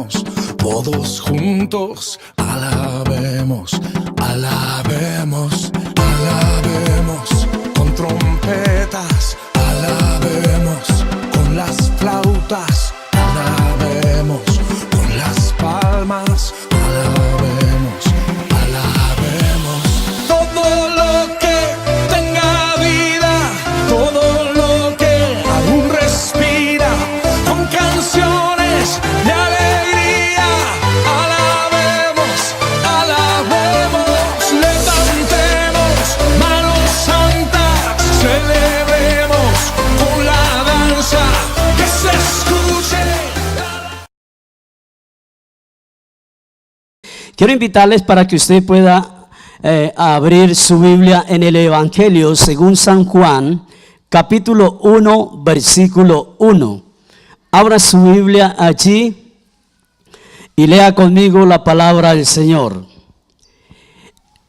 alabemos, todos juntos alabemos, alabemos, alabemos, con trompetas, alabemos, con las flautas, alabemos, con las palmas, alabemos, alabemos. Todo lo que tenga vida, todo lo que aún respira, con canciones de alegría, alabemos, alabemos, levantemos manos santas, celebremos con la danza que se escuche. Quiero invitarles para que usted pueda abrir su Biblia en el Evangelio según San Juan, capítulo 1, versículo 1. Abra su Biblia allí y lea conmigo la palabra del Señor.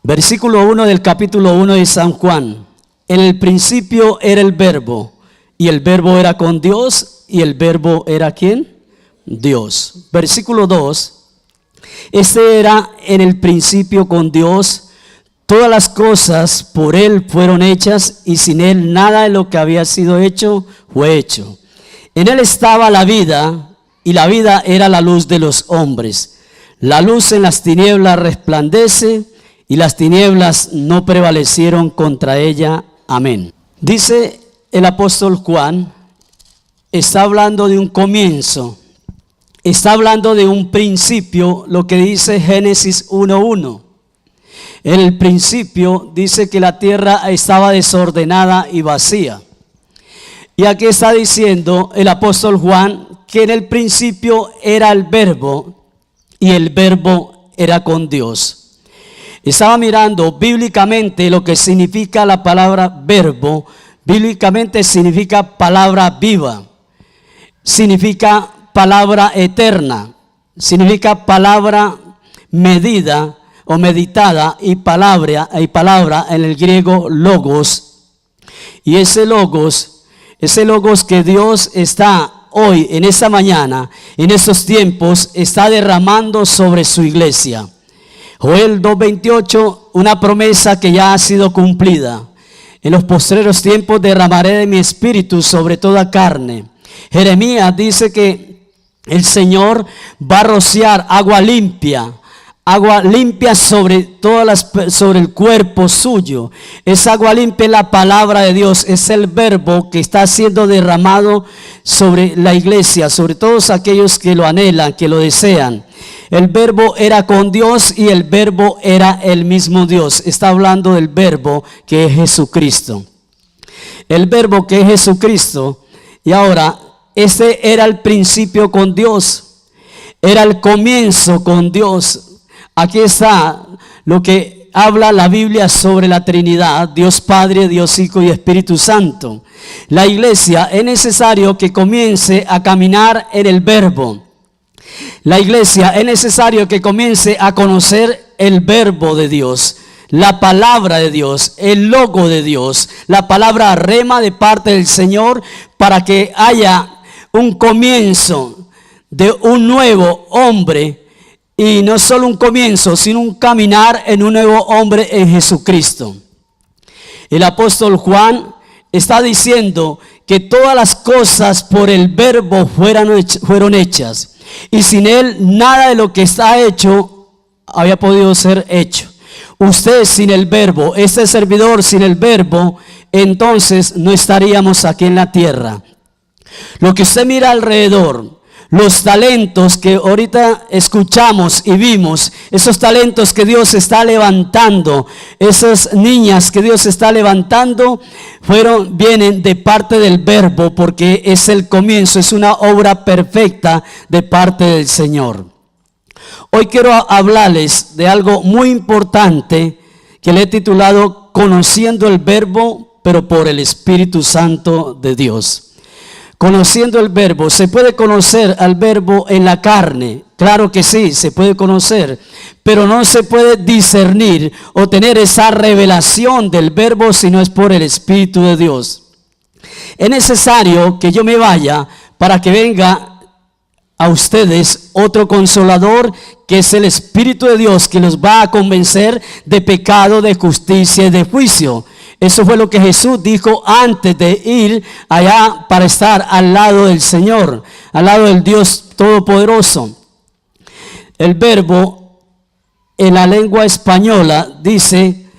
Versículo 1 del capítulo 1 de San Juan. En el principio era el Verbo, y el Verbo era con Dios, y el Verbo era ¿quién? Dios. Versículo 2. Este era en el principio con Dios. Todas las cosas por Él fueron hechas, y sin Él nada de lo que había sido hecho fue hecho. En Él estaba la vida, y la vida era la luz de los hombres. La luz en las tinieblas resplandece, y las tinieblas no prevalecieron contra ella. Amén. Dice el apóstol Juan, está hablando de un comienzo, está hablando de un principio, lo que dice Génesis 1:1. En el principio dice que la tierra estaba desordenada y vacía. Y aquí está diciendo el apóstol Juan que en el principio era el Verbo, y el Verbo era con Dios. Estaba mirando bíblicamente lo que significa la palabra verbo. Bíblicamente significa palabra viva, significa palabra eterna, significa palabra medida o meditada, y palabra en el griego logos. Y ese logos que Dios está hoy, en esta mañana, en estos tiempos, está derramando sobre su iglesia. Joel 2:28, una promesa que ya ha sido cumplida. En los postreros tiempos derramaré de mi espíritu sobre toda carne. Jeremías dice que el Señor va a rociar agua limpia sobre el cuerpo suyo. Esa agua limpia es la palabra de Dios, es el verbo que está siendo derramado sobre la iglesia, sobre todos aquellos que lo anhelan, que lo desean. El verbo era con Dios, y el verbo era el mismo Dios. Está hablando del verbo que es Jesucristo. El verbo que es Jesucristo. Y ahora, este era el principio con Dios, era el comienzo con Dios. Aquí está lo que habla la Biblia sobre la Trinidad, Dios Padre, Dios Hijo y Espíritu Santo. La iglesia es necesario que comience a caminar en el verbo. La iglesia es necesario que comience a conocer el verbo de Dios, la palabra de Dios, el logo de Dios, la palabra rema de parte del Señor, para que haya un comienzo de un nuevo hombre. Y no solo un comienzo, sino un caminar en un nuevo hombre en Jesucristo. El apóstol Juan está diciendo que todas las cosas por el verbo fueron hechas, y sin Él nada de lo que está hecho había podido ser hecho. Usted sin el verbo, este servidor sin el verbo, entonces no estaríamos aquí en la tierra. Lo que usted mira alrededor, los talentos que ahorita escuchamos y vimos, esos talentos que Dios está levantando, esas niñas que Dios está levantando, vienen de parte del verbo, porque es el comienzo, es una obra perfecta de parte del Señor. Hoy quiero hablarles de algo muy importante que le he titulado Conociendo el Verbo, pero por el Espíritu Santo de Dios. Conociendo el verbo. ¿Se puede conocer al verbo en la carne? Claro que sí, se puede conocer, pero no se puede discernir o tener esa revelación del verbo si no es por el Espíritu de Dios. Es necesario que yo me vaya para que venga a ustedes otro consolador, que es el Espíritu de Dios, que los va a convencer de pecado, de justicia y de juicio. Eso fue lo que Jesús dijo antes de ir allá para estar al lado del Señor, al lado del Dios Todopoderoso. El verbo en la lengua española dice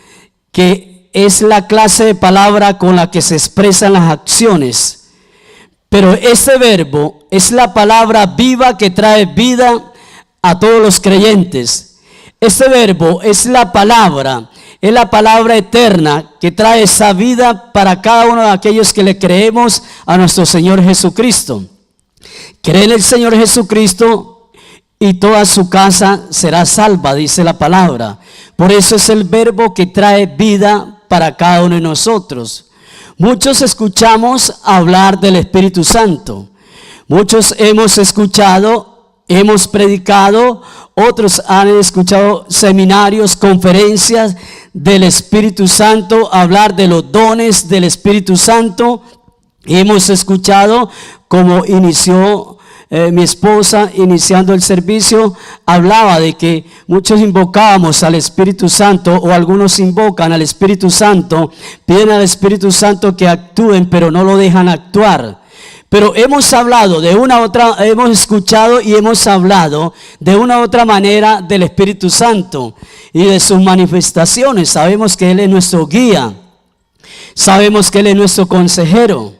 que es la clase de palabra con la que se expresan las acciones. Pero ese verbo es la palabra viva que trae vida a todos los creyentes. Este verbo es la palabra eterna que trae esa vida para cada uno de aquellos que le creemos a nuestro Señor Jesucristo. Cree en el Señor Jesucristo y toda su casa será salva, dice la palabra. Por eso es el verbo que trae vida para cada uno de nosotros. Muchos escuchamos hablar del Espíritu Santo. Muchos hemos escuchado, hemos predicado, otros han escuchado seminarios, conferencias del Espíritu Santo, hablar de los dones del Espíritu Santo. Hemos escuchado como inició mi esposa iniciando el servicio, hablaba de que muchos invocábamos al Espíritu Santo, o algunos invocan al Espíritu Santo, piden al Espíritu Santo que actúen, pero no lo dejan actuar. Pero hemos hablado de una otra, hemos escuchado y hemos hablado de una u otra manera del Espíritu Santo y de sus manifestaciones. Sabemos que Él es nuestro guía, sabemos que Él es nuestro consejero,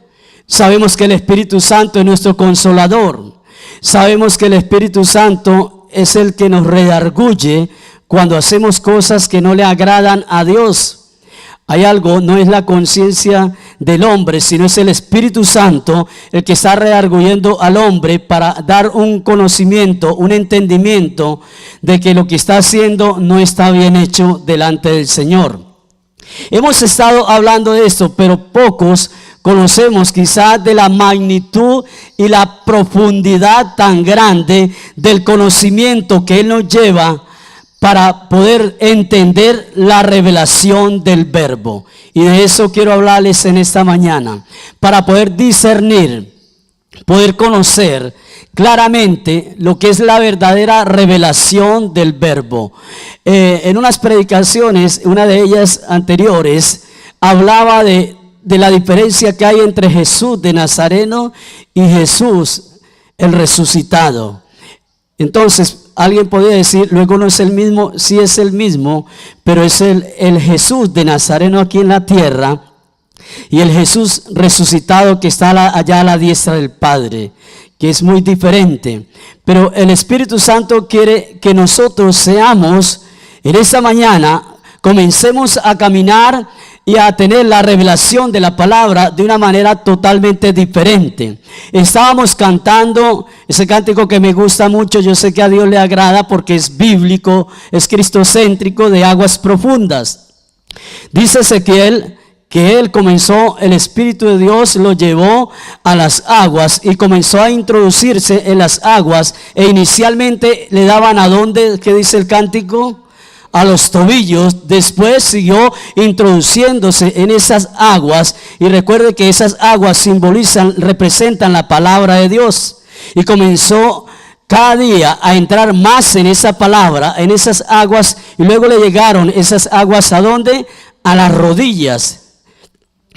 sabemos que el Espíritu Santo es nuestro consolador, sabemos que el Espíritu Santo es el que nos redarguye cuando hacemos cosas que no le agradan a Dios. Hay algo, no es la conciencia del hombre, sino es el Espíritu Santo el que está redarguyendo al hombre para dar un conocimiento, un entendimiento de que lo que está haciendo no está bien hecho delante del Señor. Hemos estado hablando de esto, pero pocos conocemos quizás de la magnitud y la profundidad tan grande del conocimiento que Él nos lleva para poder entender la revelación del verbo. Y de eso quiero hablarles en esta mañana, para poder discernir, poder conocer claramente lo que es la verdadera revelación del verbo. En unas predicaciones, una de ellas anteriores, hablaba de la diferencia que hay entre Jesús de Nazareno y Jesús el resucitado. Entonces alguien podría decir, luego no es el mismo. Sí es el mismo, pero es el Jesús de Nazareno aquí en la tierra y el Jesús resucitado que está allá a la diestra del Padre, que es muy diferente. Pero el Espíritu Santo quiere que nosotros seamos, en esta mañana, comencemos a caminar y a tener la revelación de la palabra de una manera totalmente diferente. Estábamos cantando ese cántico que me gusta mucho, yo sé que a Dios le agrada porque es bíblico, es cristocéntrico, de aguas profundas. Dice Ezequiel que él comenzó, el Espíritu de Dios lo llevó a las aguas y comenzó a introducirse en las aguas, e inicialmente le daban ¿a dónde? ¿Qué dice el cántico? A los tobillos. Después siguió introduciéndose en esas aguas, y recuerde que esas aguas representan la palabra de Dios, y comenzó cada día a entrar más en esa palabra, en esas aguas, y luego le llegaron esas aguas ¿a dónde? A las rodillas.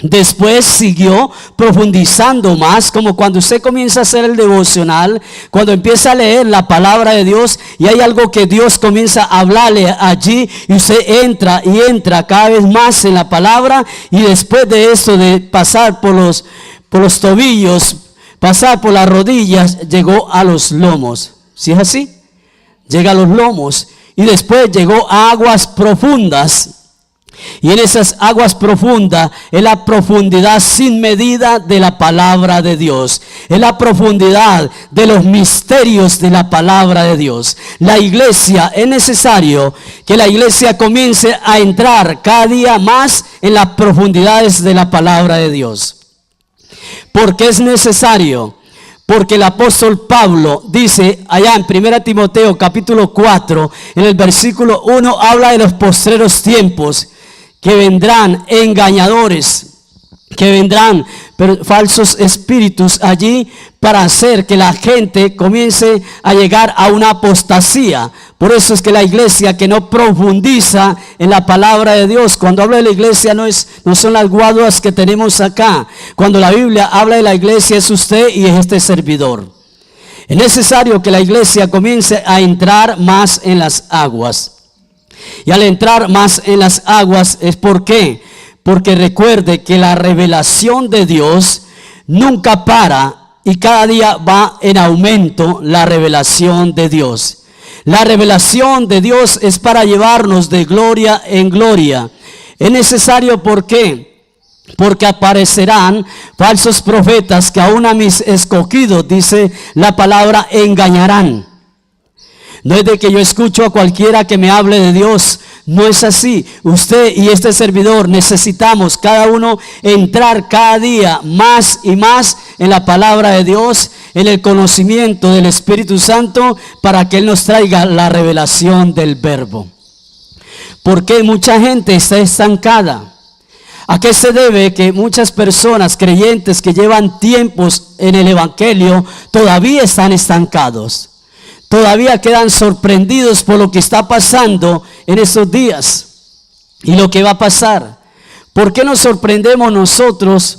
Después siguió profundizando más, como cuando usted comienza a hacer el devocional, cuando empieza a leer la palabra de Dios y hay algo que Dios comienza a hablarle allí, y usted entra y entra cada vez más en la palabra, y después de esto, de pasar por los tobillos, pasar por las rodillas, llegó a los lomos. ¿Sí es así? Llega a los lomos y después llegó a aguas profundas. Y en esas aguas profundas es la profundidad sin medida de la palabra de Dios. Es la profundidad de los misterios de la palabra de Dios. La iglesia, es necesario que la iglesia comience a entrar cada día más en las profundidades de la palabra de Dios. ¿Por qué es necesario? Porque el apóstol Pablo dice allá en 1 Timoteo capítulo 4, en el versículo 1, habla de los postreros tiempos, que vendrán engañadores. que vendrán falsos espíritus allí para hacer que la gente comience a llegar a una apostasía. Por eso es que la iglesia que no profundiza en la palabra de Dios, cuando hablo de la iglesia no son las guaduas que tenemos acá. Cuando la Biblia habla de la iglesia es usted y es este servidor. Es necesario que la iglesia comience a entrar más en las aguas. Y al entrar más en las aguas es ¿por qué? Porque recuerde que la revelación de Dios nunca para y cada día va en aumento la revelación de Dios. La revelación de Dios es para llevarnos de gloria en gloria. Es necesario, ¿por qué? Porque aparecerán falsos profetas que aún a mis escogidos, dice la palabra, engañarán. No es de que yo escucho a cualquiera que me hable de Dios. No es así. Usted y este servidor necesitamos cada uno entrar cada día más y más en la palabra de Dios, en el conocimiento del Espíritu Santo, para que Él nos traiga la revelación del verbo. Porque mucha gente está estancada. ¿A qué se debe que muchas personas creyentes que llevan tiempos en el evangelio todavía están estancados? Todavía quedan sorprendidos por lo que está pasando en estos días y lo que va a pasar. ¿Por qué nos sorprendemos nosotros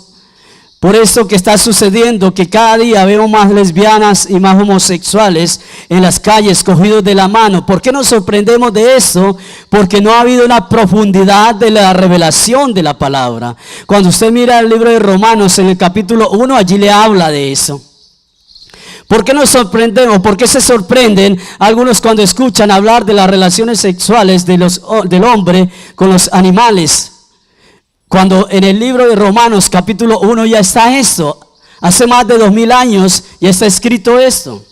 por esto que está sucediendo? Que cada día vemos más lesbianas y más homosexuales en las calles cogidos de la mano. ¿Por qué nos sorprendemos de eso? Porque no ha habido una profundidad de la revelación de la palabra. Cuando usted mira el libro de Romanos en el capítulo 1, allí le habla de eso. ¿Por qué nos sorprendemos? ¿Por qué se sorprenden algunos cuando escuchan hablar de las relaciones sexuales del hombre con los animales? Cuando en el libro de Romanos capítulo 1 ya está esto. Hace más de 2000 años ya está escrito esto.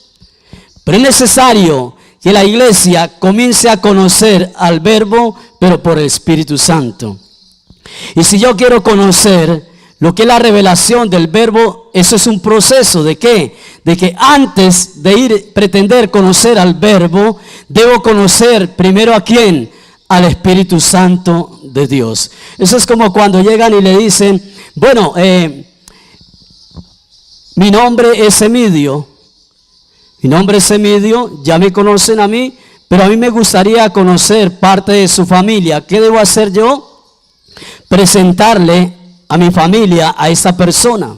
Pero es necesario que la iglesia comience a conocer al verbo, pero por el Espíritu Santo. Y si yo quiero conocer lo que es la revelación del verbo, eso es un proceso de ¿qué? De que antes de pretender conocer al verbo, debo conocer primero ¿a quién? Al Espíritu Santo de Dios. Eso es como cuando llegan y le dicen, bueno, mi nombre es Emidio. Mi nombre es Emidio, ya me conocen a mí, pero a mí me gustaría conocer parte de su familia. ¿Qué debo hacer yo? Presentarle a mi familia, a esa persona.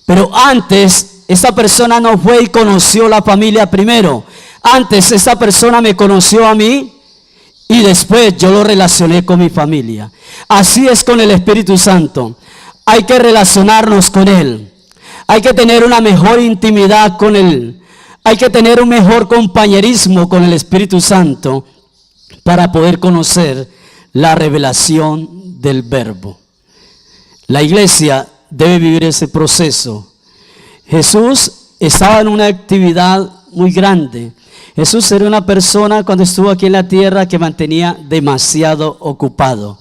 Pero antes, esta persona no fue y conoció la familia primero. Antes, esta persona me conoció a mí y después yo lo relacioné con mi familia. Así es con el Espíritu Santo. Hay que relacionarnos con Él. Hay que tener una mejor intimidad con Él. Hay que tener un mejor compañerismo con el Espíritu Santo para poder conocer la revelación del verbo. La iglesia debe vivir ese proceso. Jesús estaba en una actividad muy grande. Jesús era una persona cuando estuvo aquí en la tierra que mantenía demasiado ocupado.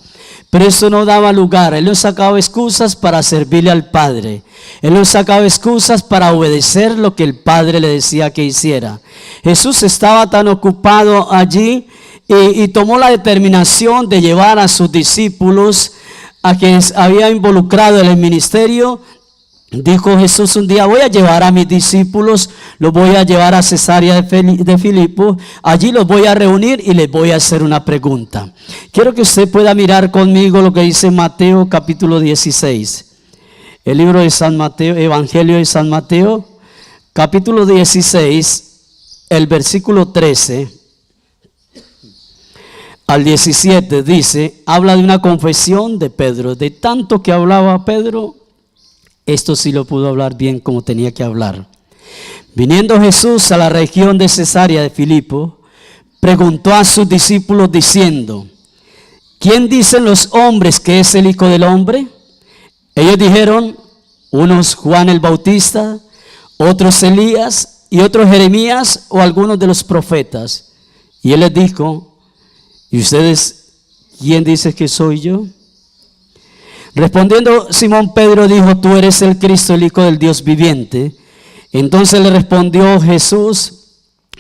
Pero eso no daba lugar. Él no sacaba excusas para servirle al Padre. Él no sacaba excusas para obedecer lo que el Padre le decía que hiciera. Jesús estaba tan ocupado allí y tomó la determinación de llevar a sus discípulos, a quienes había involucrado en el ministerio. Dijo Jesús un día, voy a llevar a mis discípulos, los voy a llevar a Cesarea de Filipo, allí los voy a reunir y les voy a hacer una pregunta. Quiero que usted pueda mirar conmigo lo que dice Mateo capítulo 16. El libro de San Mateo, Evangelio de San Mateo, capítulo 16, el versículo 13 al 17 dice, habla de una confesión de Pedro. De tanto que hablaba Pedro, esto sí lo pudo hablar bien como tenía que hablar. Viniendo Jesús a la región de Cesarea de Filipo, preguntó a sus discípulos diciendo, ¿quién dicen los hombres que es el Hijo del Hombre? Ellos dijeron, unos Juan el Bautista, otros Elías y otros Jeremías o algunos de los profetas. Y él les dijo, ¿y ustedes quién dice que soy yo? Respondiendo Simón Pedro dijo, tú eres el Cristo, el Hijo del Dios viviente. Entonces le respondió Jesús,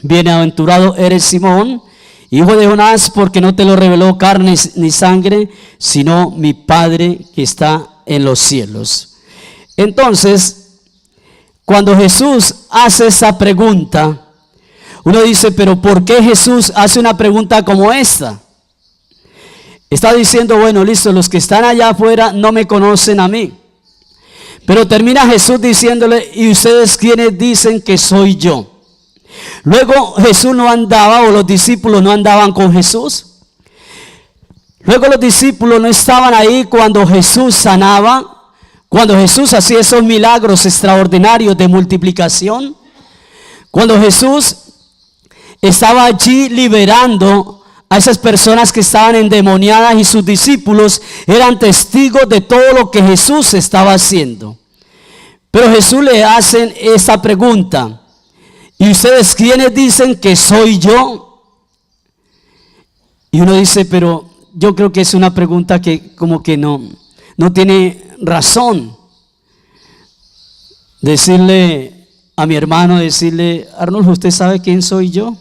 bienaventurado eres Simón, hijo de Jonás, porque no te lo reveló carne ni sangre, sino mi Padre que está en los cielos. Entonces, cuando Jesús hace esa pregunta, uno dice, pero ¿por qué Jesús hace una pregunta como esta? Está diciendo, bueno, listo, los que están allá afuera no me conocen a mí. Pero termina Jesús diciéndole, ¿y ustedes quiénes dicen que soy yo? Luego Jesús no andaba, o los discípulos no andaban con Jesús. Luego los discípulos no estaban ahí cuando Jesús sanaba, cuando Jesús hacía esos milagros extraordinarios de multiplicación, cuando Jesús estaba allí liberando a esas personas que estaban endemoniadas, y sus discípulos eran testigos de todo lo que Jesús estaba haciendo. Pero Jesús le hace esta pregunta, ¿y ustedes quiénes dicen que soy yo? Y uno dice, pero yo creo que es una pregunta que como que no tiene razón. Decirle a mi hermano, decirle, Arnulfo, ¿usted sabe quién soy yo?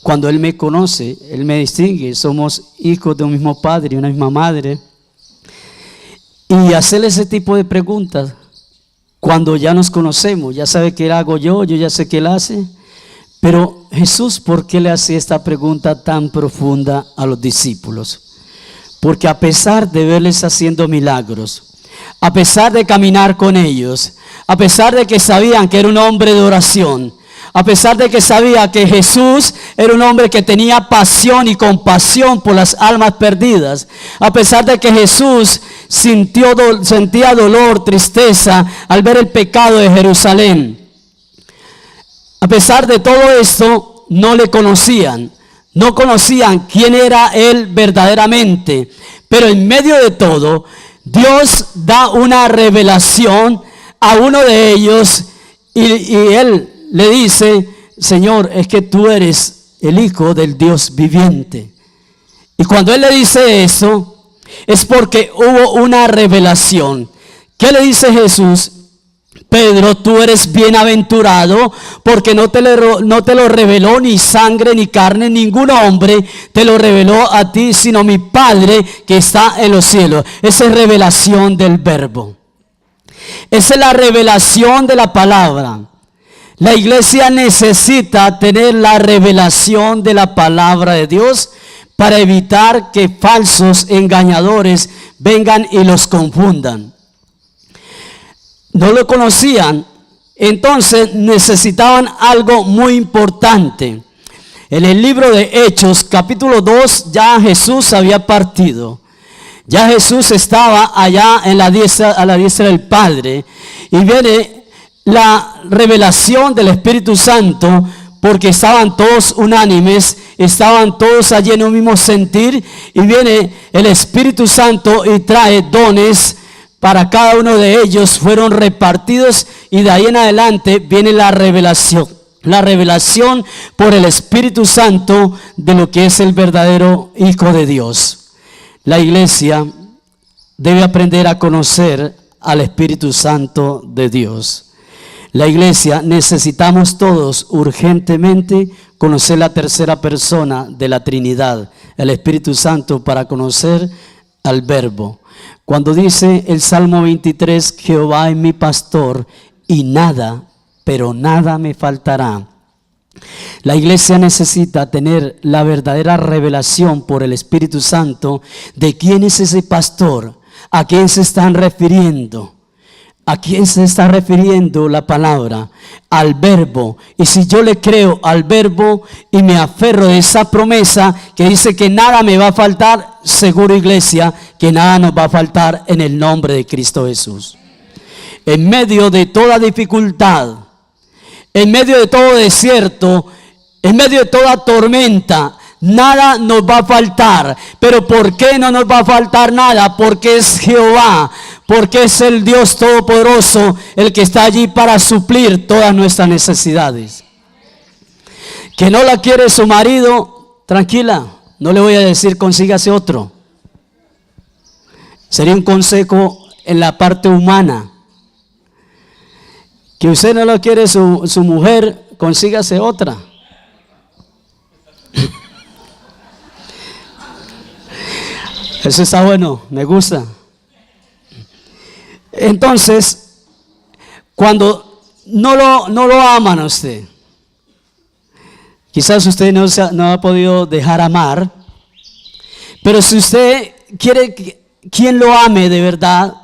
Cuando él me conoce, él me distingue, somos hijos de un mismo padre y una misma madre. Y hacerle ese tipo de preguntas, cuando ya nos conocemos, ya sabe qué hago yo ya sé qué él hace. Pero Jesús, ¿por qué le hace esta pregunta tan profunda a los discípulos? Porque a pesar de verles haciendo milagros, a pesar de caminar con ellos, a pesar de que sabían que era un hombre de oración, a pesar de que sabía que Jesús era un hombre que tenía pasión y compasión por las almas perdidas, a pesar de que Jesús sentía dolor, tristeza al ver el pecado de Jerusalén, a pesar de todo esto, no le conocían, no conocían quién era él verdaderamente. Pero en medio de todo, Dios da una revelación a uno de ellos, y él le dice, Señor, es que tú eres el Hijo del Dios viviente. Y cuando él le dice eso, es porque hubo una revelación. ¿Qué le dice Jesús? Pedro, tú eres bienaventurado, porque no te lo reveló ni sangre ni carne, ningún hombre te lo reveló a ti, sino mi Padre que está en los cielos. Esa es revelación del Verbo. Esa es la revelación de la palabra. La iglesia necesita tener la revelación de la palabra de Dios para evitar que falsos engañadores vengan y los confundan. No lo conocían, entonces necesitaban algo muy importante. En el libro de Hechos, capítulo 2, ya Jesús había partido. Ya Jesús estaba allá a la diestra del Padre, y viene la revelación del Espíritu Santo, porque estaban todos unánimes, estaban todos allí en un mismo sentir, y viene el Espíritu Santo y trae dones para cada uno de ellos, fueron repartidos, y de ahí en adelante viene la revelación por el Espíritu Santo de lo que es el verdadero Hijo de Dios. La iglesia debe aprender a conocer al Espíritu Santo de Dios. La iglesia, necesitamos todos urgentemente conocer la tercera persona de la Trinidad, el Espíritu Santo, para conocer al Verbo. Cuando dice el Salmo 23, Jehová es mi pastor y nada, pero nada me faltará. La iglesia necesita tener la verdadera revelación por el Espíritu Santo de quién es ese pastor, a quién se están refiriendo. ¿A quién se está refiriendo la palabra? Al Verbo. Y si yo le creo al Verbo y me aferro de esa promesa que dice que nada me va a faltar, seguro, iglesia, que nada nos va a faltar en el nombre de Cristo Jesús. En medio de toda dificultad, en medio de todo desierto, en medio de toda tormenta, nada nos va a faltar. Pero ¿por qué no nos va a faltar nada? Porque es Jehová, porque es el Dios Todopoderoso el que está allí para suplir todas nuestras necesidades. Que no la quiere su marido, tranquila, no le voy a decir consígase otro. Sería un consejo en la parte humana. Que usted no lo quiere su mujer, consígase otra. Eso está bueno, me gusta. Entonces, cuando no lo aman a usted, quizás usted no ha podido dejar amar, pero si usted quiere quien lo ame de verdad,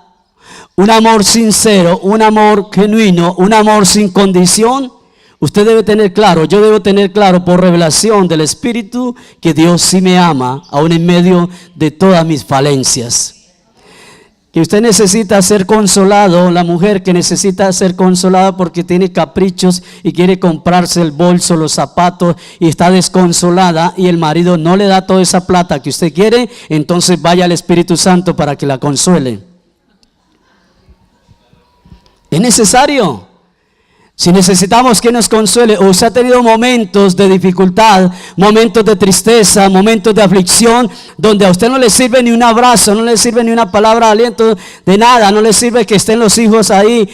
un amor sincero, un amor genuino, un amor sin condición, usted debe tener claro, yo debo tener claro por revelación del Espíritu que Dios sí me ama, aún en medio de todas mis falencias. Que usted necesita ser consolado, la mujer que necesita ser consolada porque tiene caprichos y quiere comprarse el bolso, los zapatos y está desconsolada y el marido no le da toda esa plata que usted quiere, entonces vaya al Espíritu Santo para que la consuele. Es necesario. Si necesitamos que nos consuele, o usted ha tenido momentos de dificultad, momentos de tristeza, momentos de aflicción, donde a usted no le sirve ni un abrazo, no le sirve ni una palabra de aliento, de nada, no le sirve que estén los hijos ahí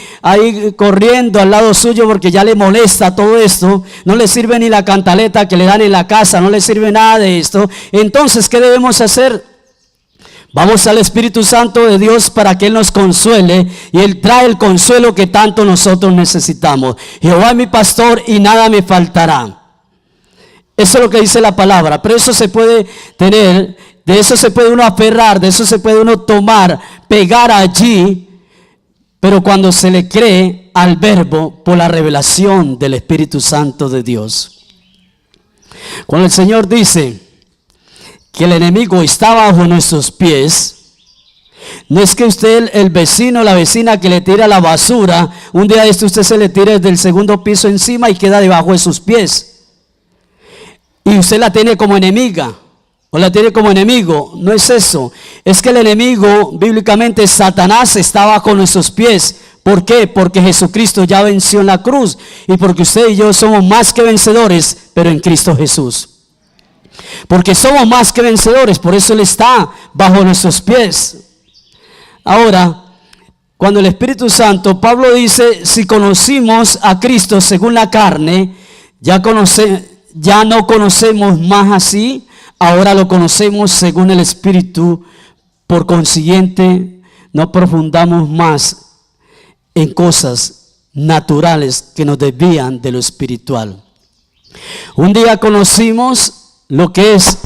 corriendo al lado suyo porque ya le molesta todo esto, no le sirve ni la cantaleta que le dan en la casa, no le sirve nada de esto. Entonces, ¿qué debemos hacer? Vamos al Espíritu Santo de Dios para que Él nos consuele, y Él trae el consuelo que tanto nosotros necesitamos. Jehová es mi pastor y nada me faltará. Eso es lo que dice la palabra, pero eso se puede tener, de eso se puede uno aferrar, de eso se puede uno tomar, pegar allí, pero cuando se le cree al verbo por la revelación del Espíritu Santo de Dios. Cuando el Señor dice que el enemigo está bajo nuestros pies, no es que usted, el vecino, la vecina que le tira la basura, un día de esto usted se le tira desde el segundo piso encima y queda debajo de sus pies, y usted la tiene como enemiga o la tiene como enemigo. No es eso, es que el enemigo bíblicamente, Satanás, está bajo nuestros pies. ¿Por qué? Porque Jesucristo ya venció en la cruz, y porque usted y yo somos más que vencedores, pero en Cristo Jesús. Porque somos más que vencedores, por eso Él está bajo nuestros pies. Ahora, cuando el Espíritu Santo, Pablo dice, si conocimos a Cristo según la carne, ya no conocemos más así, ahora lo conocemos según el Espíritu. Por consiguiente, no profundamos más en cosas naturales que nos desvían de lo espiritual. Un día conocimos lo que es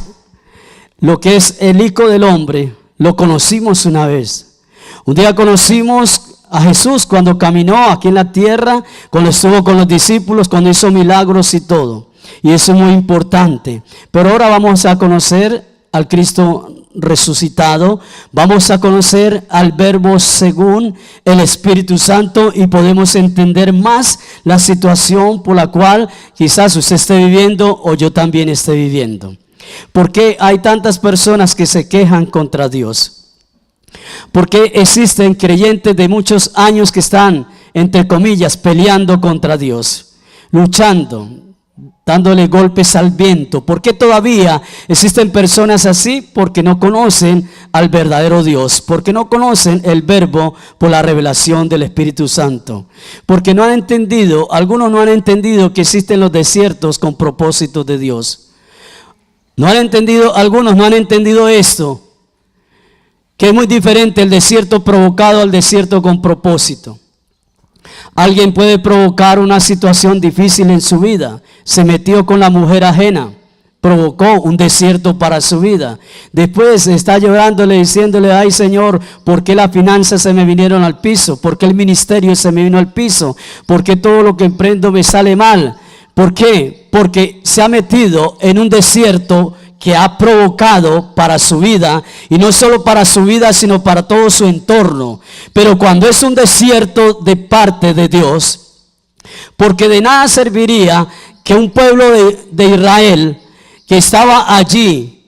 el Hijo del Hombre, lo conocimos una vez. Un día conocimos a Jesús cuando caminó aquí en la tierra, cuando estuvo con los discípulos, cuando hizo milagros y todo. Y eso es muy importante. Pero ahora vamos a conocer al Cristo resucitado, vamos a conocer al Verbo según el Espíritu Santo, y podemos entender más la situación por la cual quizás usted esté viviendo o yo también esté viviendo. ¿Por qué hay tantas personas que se quejan contra Dios? ¿Por qué existen creyentes de muchos años que están, entre comillas, peleando contra Dios, luchando, dándole golpes al viento? ¿Por qué todavía existen personas así? Porque no conocen al verdadero Dios, porque no conocen el Verbo por la revelación del Espíritu Santo, porque no han entendido, algunos no han entendido que existen los desiertos con propósitos de Dios. No han entendido, algunos no han entendido esto, que es muy diferente el desierto provocado al desierto con propósito. Alguien puede provocar una situación difícil en su vida. Se metió con la mujer ajena, provocó un desierto para su vida. Después está llorándole, diciéndole, ay Señor, ¿por qué las finanzas se me vinieron al piso? ¿Por qué el ministerio se me vino al piso? ¿Por qué todo lo que emprendo me sale mal? ¿Por qué? Porque se ha metido en un desierto que ha provocado para su vida, y no solo para su vida, sino para todo su entorno. Pero cuando es un desierto de parte de Dios, porque de nada serviría que un pueblo de Israel que estaba allí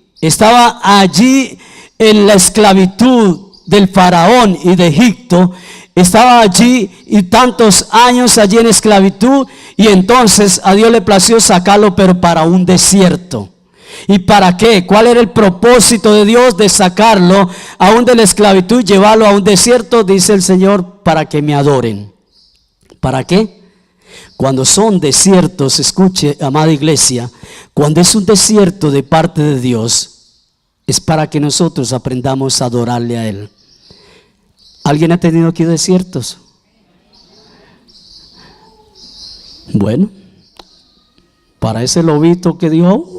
en la esclavitud del faraón y de Egipto, estaba allí y tantos años allí en esclavitud, y entonces a Dios le plació sacarlo, pero para un desierto. ¿Y para qué? ¿Cuál era el propósito de Dios de sacarlo aún de la esclavitud y llevarlo a un desierto? Dice el Señor, para que me adoren. ¿Para qué? Cuando son desiertos, escuche, amada iglesia, cuando es un desierto de parte de Dios, es para que nosotros aprendamos a adorarle a Él. ¿Alguien ha tenido aquí desiertos? Bueno, para ese lobito que dijo,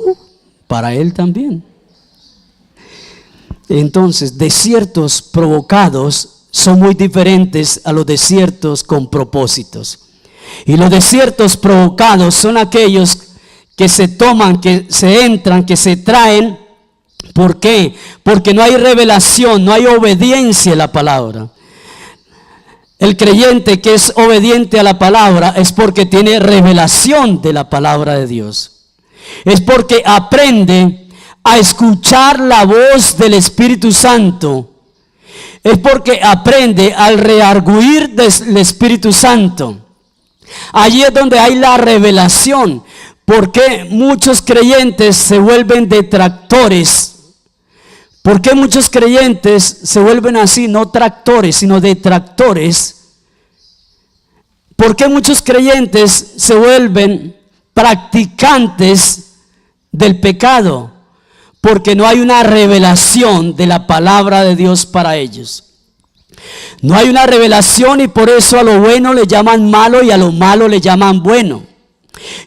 para él también. Entonces, desiertos provocados son muy diferentes a los desiertos con propósitos. Y los desiertos provocados son aquellos que se toman, que se entran, que se traen. ¿Por qué? Porque no hay revelación, no hay obediencia a la palabra. El creyente que es obediente a la palabra es porque tiene revelación de la palabra de Dios. Es porque aprende a escuchar la voz del Espíritu Santo. Es porque aprende al reargüir del Espíritu Santo. Allí es donde hay la revelación. Porque muchos creyentes se vuelven detractores. ¿Por qué muchos creyentes se vuelven así? No tractores, sino detractores. ¿Por qué muchos creyentes se vuelven practicantes del pecado? Porque no hay una revelación de la palabra de Dios para ellos. No hay una revelación y por eso a lo bueno le llaman malo y a lo malo le llaman bueno.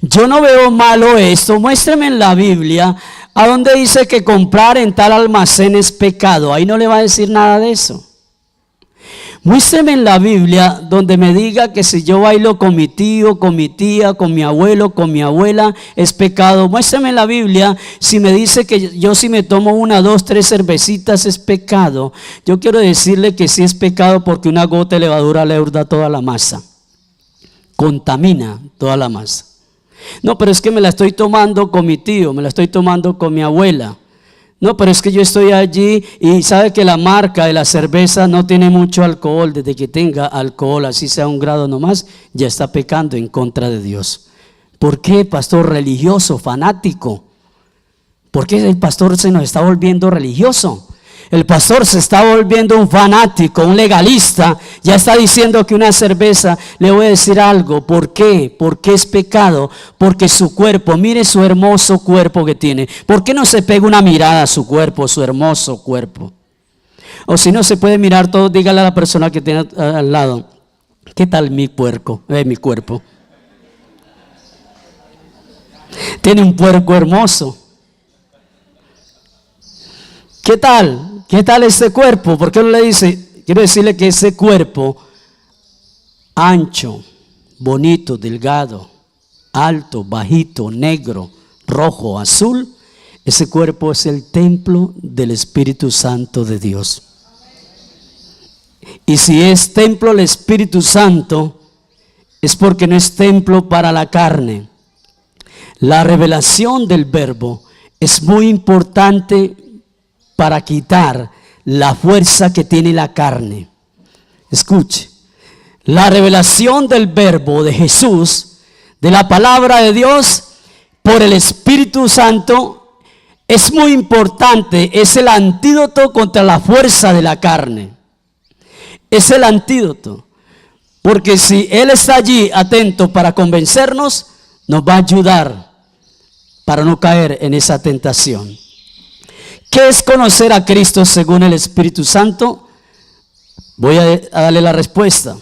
Yo no veo malo esto. Muéstreme en la Biblia a donde dice que comprar en tal almacén es pecado. Ahí no le va a decir nada de eso. Muéstreme en la Biblia donde me diga que si yo bailo con mi tío, con mi tía, con mi abuelo, con mi abuela es pecado. Muéstreme en la Biblia si me dice que yo si me tomo 1, 2, 3 cervecitas es pecado. Yo quiero decirle que sí es pecado porque una gota de levadura le hurda toda la masa. Contamina toda la masa. No, pero es que me la estoy tomando con mi tío, me la estoy tomando con mi abuela. No, pero es que yo estoy allí y sabe que la marca de la cerveza no tiene mucho alcohol. Desde que tenga alcohol, así sea 1 grado nomás, ya está pecando en contra de Dios. ¿Por qué, pastor religioso, fanático? ¿Por qué el pastor se nos está volviendo religioso? El pastor se está volviendo un fanático, un legalista. Ya está diciendo que una cerveza, le voy a decir algo. ¿Por qué? ¿Por qué es pecado? Porque su cuerpo, mire su hermoso cuerpo que tiene. ¿Por qué no se pega una mirada a su cuerpo, su hermoso cuerpo? O si no se puede mirar todo, dígale a la persona que tiene al lado, ¿qué tal mi cuerpo? Mi cuerpo. Tiene un puerco hermoso. ¿Qué tal? ¿Qué tal ese cuerpo? ¿Por qué no le dice? Quiero decirle que ese cuerpo ancho, bonito, delgado, alto, bajito, negro, rojo, azul, ese cuerpo es el templo del Espíritu Santo de Dios. Y si es templo del Espíritu Santo, es porque no es templo para la carne. La revelación del verbo es muy importante para quitar la fuerza que tiene la carne. Escuche, la revelación del verbo de Jesús, de la palabra de Dios, por el Espíritu Santo, es muy importante. Es el antídoto contra la fuerza de la carne. Es el antídoto. Porque si Él está allí atento para convencernos, nos va a ayudar para no caer en esa tentación. ¿Qué es conocer a Cristo según el Espíritu Santo? Voy a darle la respuesta.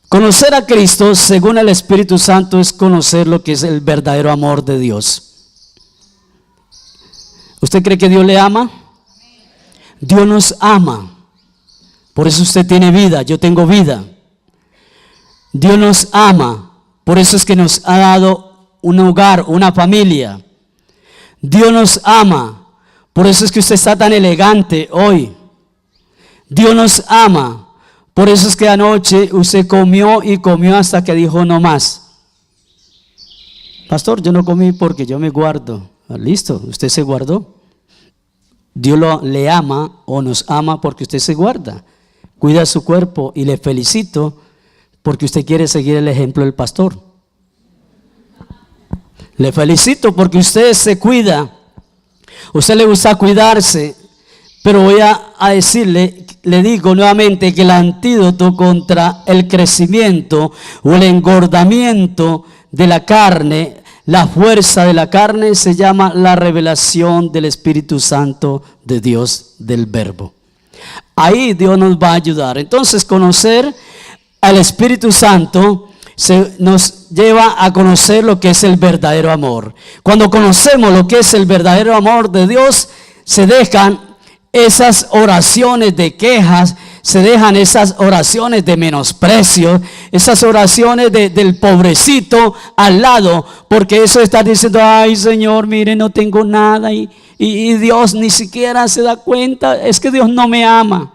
Conocer a Cristo según el Espíritu Santo es conocer lo que es el verdadero amor de Dios. ¿Usted cree que Dios le ama? Dios nos ama. Por eso usted tiene vida, yo tengo vida. Dios nos ama. Por eso es que nos ha dado un hogar, una familia. Dios nos ama. Por eso es que usted está tan elegante hoy. Dios nos ama. Por eso es que anoche usted comió y comió hasta que dijo no más. Pastor, yo no comí porque yo me guardo. Listo, usted se guardó. Dios le ama o nos ama porque usted se guarda. Cuida su cuerpo y le felicito porque usted quiere seguir el ejemplo del pastor. Le felicito porque usted se cuida. Usted le gusta cuidarse, pero voy a decirle, le digo nuevamente que el antídoto contra el crecimiento o el engordamiento de la carne, la fuerza de la carne, se llama la revelación del Espíritu Santo de Dios, del Verbo. Ahí Dios nos va a ayudar. Entonces, conocer al Espíritu Santo nos lleva a conocer lo que es el verdadero amor. Cuando conocemos lo que es el verdadero amor de Dios, se dejan esas oraciones de quejas, se dejan esas oraciones de menosprecio, esas oraciones del pobrecito al lado, porque eso está diciendo, ay Señor, mire, no tengo nada, y Dios ni siquiera se da cuenta, es que Dios no me ama.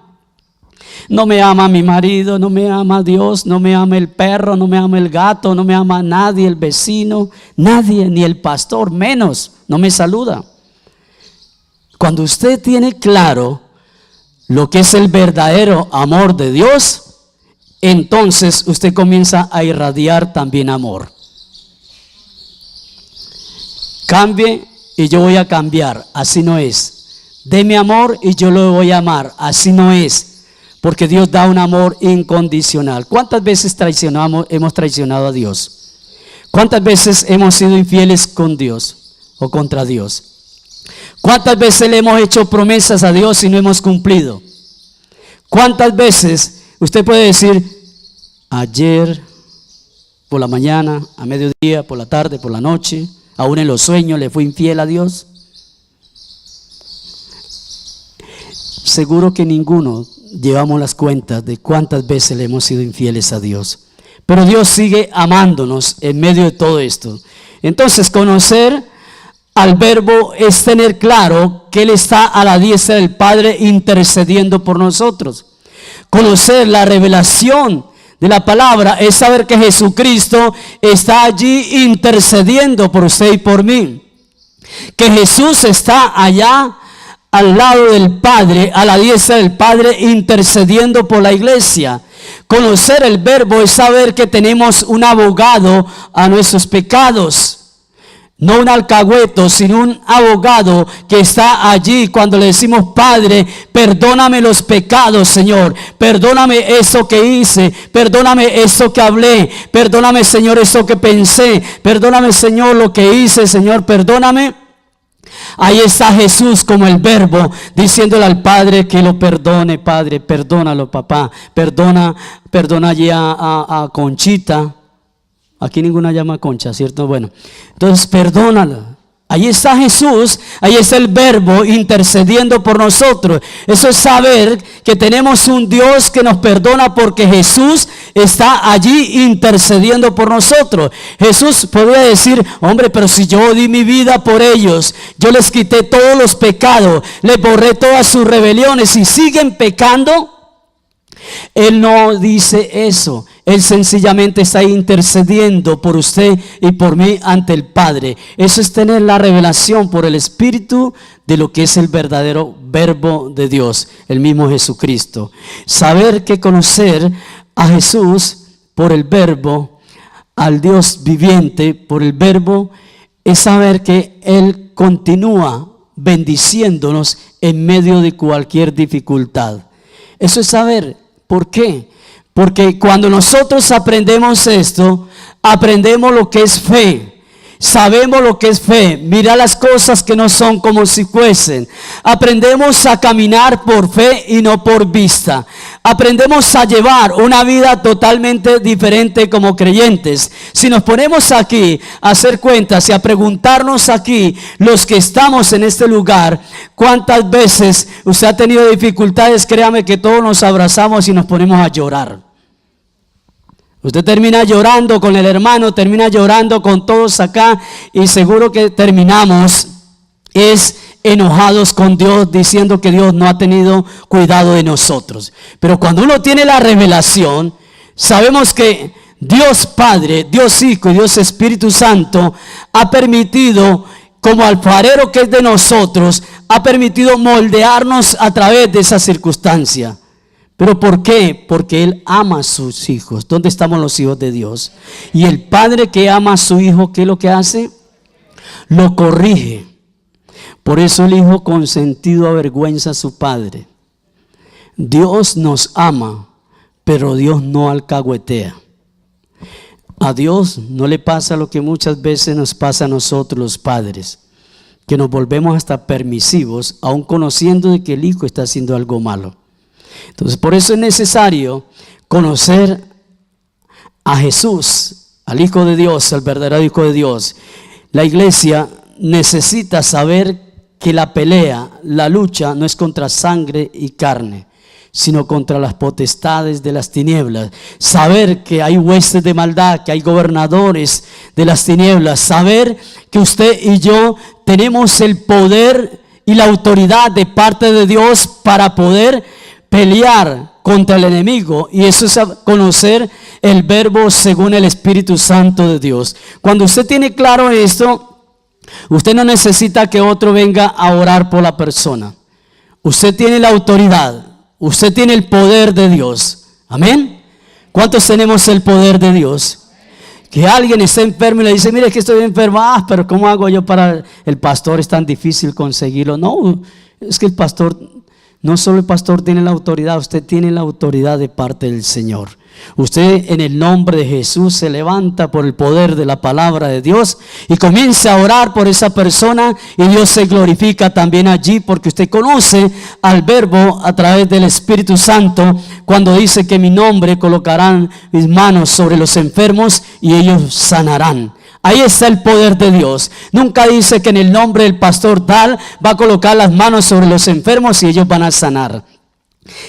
No me ama mi marido, no me ama Dios, no me ama el perro, no me ama el gato, no me ama nadie, el vecino, nadie, ni el pastor, menos, no me saluda. Cuando usted tiene claro lo que es el verdadero amor de Dios, entonces usted comienza a irradiar también amor. Cambie y yo voy a cambiar, así no es. Deme amor y yo lo voy a amar, así no es. Porque Dios da un amor incondicional. ¿Cuántas veces hemos traicionado a Dios? ¿Cuántas veces hemos sido infieles con Dios o contra Dios? ¿Cuántas veces le hemos hecho promesas a Dios y no hemos cumplido? ¿Cuántas veces usted puede decir, ayer, por la mañana, a mediodía, por la tarde, por la noche, aún en los sueños le fui infiel a Dios? Seguro que ninguno llevamos las cuentas de cuántas veces le hemos sido infieles a Dios. Pero Dios sigue amándonos en medio de todo esto. Entonces, conocer al Verbo es tener claro que Él está a la diestra del Padre intercediendo por nosotros. Conocer la revelación de la palabra es saber que Jesucristo está allí intercediendo por usted y por mí. Que Jesús está allá al lado del Padre, a la diestra del Padre, intercediendo por la iglesia. Conocer el Verbo es saber que tenemos un abogado a nuestros pecados. No un alcahueto, sino un abogado que está allí cuando le decimos, Padre, perdóname los pecados, Señor. Perdóname eso que hice. Perdóname eso que hablé. Perdóname, Señor, eso que pensé. Perdóname, Señor, lo que hice, Señor, perdóname. Ahí está Jesús como el Verbo diciéndole al Padre que lo perdone. Padre, perdónalo, papá. Perdona allí a Conchita. Aquí ninguna llama Concha, ¿cierto? Bueno, entonces perdónala. Ahí está Jesús, ahí está el Verbo intercediendo por nosotros. Eso es saber que tenemos un Dios que nos perdona porque Jesús está allí intercediendo por nosotros. Jesús podría decir, hombre, pero si yo di mi vida por ellos, yo les quité todos los pecados, les borré todas sus rebeliones y siguen pecando. Él no dice eso. Él sencillamente está intercediendo por usted y por mí ante el Padre. Eso es tener la revelación por el Espíritu de lo que es el verdadero Verbo de Dios, el mismo Jesucristo. Saber que conocer a Jesús por el Verbo, al Dios viviente por el Verbo, es saber que Él continúa bendiciéndonos en medio de cualquier dificultad. Eso es saber. ¿Por qué? Porque cuando nosotros aprendemos esto, aprendemos lo que es fe. Sabemos lo que es fe. Mira las cosas que no son como si fuesen. Aprendemos a caminar por fe y no por vista. Aprendemos a llevar una vida totalmente diferente como creyentes. Si nos ponemos aquí a hacer cuentas y a preguntarnos aquí, los que estamos en este lugar, ¿cuántas veces usted ha tenido dificultades? Créame que todos nos abrazamos y nos ponemos a llorar. Usted termina llorando con el hermano, termina llorando con todos acá y seguro que terminamos enojados con Dios, diciendo que Dios no ha tenido cuidado de nosotros. Pero cuando uno tiene la revelación, sabemos que Dios Padre, Dios Hijo y Dios Espíritu Santo ha permitido, como alfarero que es de nosotros, ha permitido moldearnos a través de esa circunstancia. ¿Pero por qué? Porque Él ama a sus hijos. ¿Dónde estamos los hijos de Dios? Y el padre que ama a su hijo, ¿qué es lo que hace? Lo corrige. Por eso el hijo consentido avergüenza a su padre. Dios nos ama, pero Dios no alcahuetea. A Dios no le pasa lo que muchas veces nos pasa a nosotros los padres, que nos volvemos hasta permisivos, aun conociendo de que el hijo está haciendo algo malo. Entonces, por eso es necesario conocer a Jesús, al Hijo de Dios, al verdadero Hijo de Dios. La iglesia necesita saber que la pelea, la lucha no es contra sangre y carne, sino contra las potestades de las tinieblas. Saber que hay huestes de maldad, que hay gobernadores de las tinieblas. Saber que usted y yo tenemos el poder y la autoridad de parte de Dios para poder pelear contra el enemigo, y eso es conocer el verbo según el Espíritu Santo de Dios. Cuando usted tiene claro esto, usted no necesita que otro venga a orar por la persona. Usted tiene la autoridad, usted tiene el poder de Dios. Amén. ¿Cuántos tenemos el poder de Dios? Que alguien está enfermo y le dice, mire que estoy enfermo. Pero ¿cómo hago yo para el pastor? Es tan difícil conseguirlo. No, es que el pastor, no solo el pastor tiene la autoridad, usted tiene la autoridad de parte del Señor. Usted en el nombre de Jesús se levanta por el poder de la palabra de Dios y comienza a orar por esa persona, y Dios se glorifica también allí, porque usted conoce al verbo a través del Espíritu Santo cuando dice que en mi nombre colocarán mis manos sobre los enfermos y ellos sanarán. Ahí está el poder de Dios. Nunca dice que en el nombre del pastor tal va a colocar las manos sobre los enfermos y ellos van a sanar.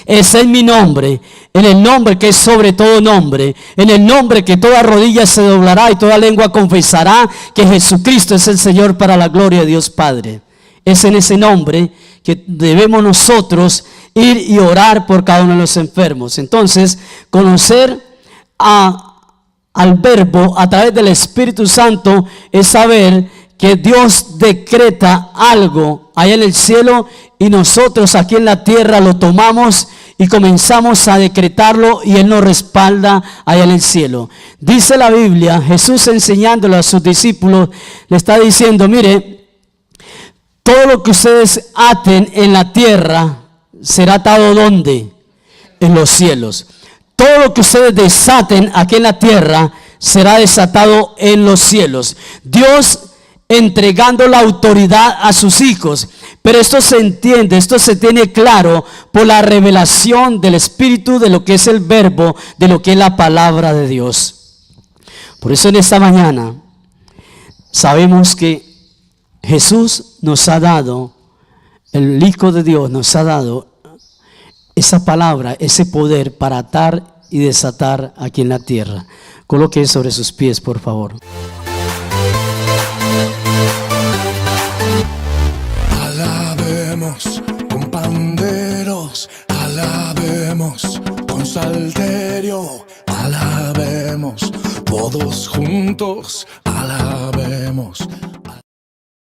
Es en mi nombre, en el nombre que es sobre todo nombre, en el nombre que toda rodilla se doblará y toda lengua confesará que Jesucristo es el Señor, para la gloria de Dios Padre. Es en ese nombre que debemos nosotros ir y orar por cada uno de los enfermos. Entonces, conocer al verbo a través del Espíritu Santo es saber que Dios decreta algo allá en el cielo, y nosotros aquí en la tierra lo tomamos y comenzamos a decretarlo, y Él nos respalda allá en el cielo. Dice la Biblia, Jesús enseñándole a sus discípulos, le está diciendo, mire, todo lo que ustedes aten en la tierra será atado ¿dónde? En los cielos. Todo lo que ustedes desaten aquí en la tierra será desatado en los cielos. Dios entregando la autoridad a sus hijos. Pero esto se entiende, esto se tiene claro por la revelación del Espíritu, de lo que es el verbo, de lo que es la palabra de Dios. Por eso en esta mañana sabemos que Jesús nos ha dado, el Hijo de Dios nos ha dado esa palabra, ese poder para atar y desatar aquí en la tierra. Coloque sobre sus pies, por favor. Alabemos con panderos, alabemos con salterio, alabemos todos juntos, alabemos.